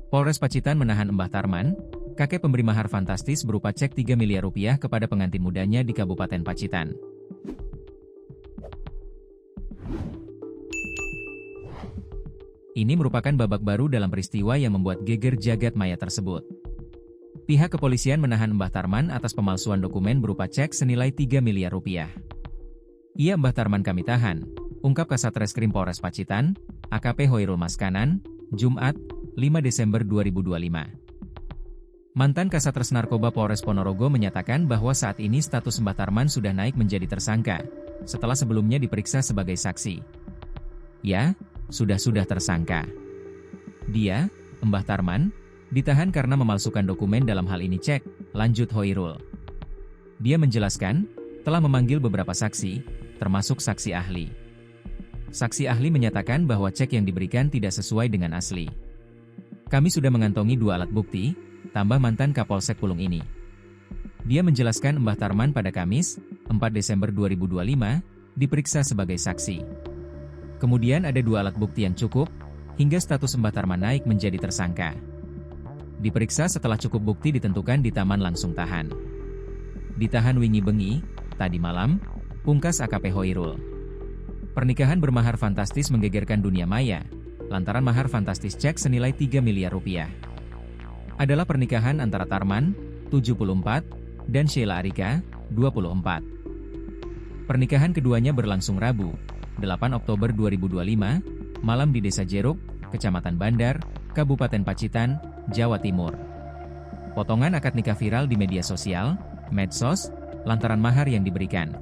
Polres Pacitan menahan Mbah Tarman, kakek pemberi mahar fantastis berupa cek 3 miliar rupiah kepada pengantin mudanya di Kabupaten Pacitan. Ini merupakan babak baru dalam peristiwa yang membuat geger jagat maya tersebut. Pihak kepolisian menahan Mbah Tarman atas pemalsuan dokumen berupa cek senilai 3 miliar rupiah. "Iya, Mbah Tarman kami tahan," ungkap Kasat Reskrim Polres Pacitan, AKP Hoirul Maskanan, Jumat, 5 Desember 2025. Mantan Kasatres Narkoba Polres Ponorogo menyatakan bahwa saat ini status Mbah Tarman sudah naik menjadi tersangka, setelah sebelumnya diperiksa sebagai saksi. "Ya, sudah tersangka. Dia, Mbah Tarman, ditahan karena memalsukan dokumen dalam hal ini cek," lanjut Hoirul. Dia menjelaskan, telah memanggil beberapa saksi, termasuk saksi ahli. Saksi ahli menyatakan bahwa cek yang diberikan tidak sesuai dengan asli. "Kami sudah mengantongi 2 alat bukti," tambah mantan Kapolsek Pulung ini. Dia menjelaskan Mbah Tarman pada Kamis, 4 Desember 2025, diperiksa sebagai saksi. Kemudian ada 2 alat bukti yang cukup, hingga status Mbah Tarman naik menjadi tersangka. Diperiksa setelah cukup bukti ditentukan di taman langsung tahan. "Ditahan wingi bengi, tadi malam," pungkas AKP Hoirul. Pernikahan bermahar fantastis menggegerkan dunia maya, lantaran mahar fantastis cek senilai 3 miliar rupiah. Adalah pernikahan antara Tarman, 74, dan Sheila Arika, 24. Pernikahan keduanya berlangsung Rabu, 8 Oktober 2025, malam di Desa Jeruk, Kecamatan Bandar, Kabupaten Pacitan, Jawa Timur. Potongan akad nikah viral di media sosial, medsos, lantaran mahar yang diberikan.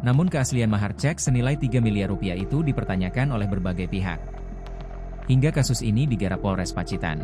Namun keaslian mahar cek senilai 3 miliar rupiah itu dipertanyakan oleh berbagai pihak. Hingga kasus ini digarap Polres Pacitan.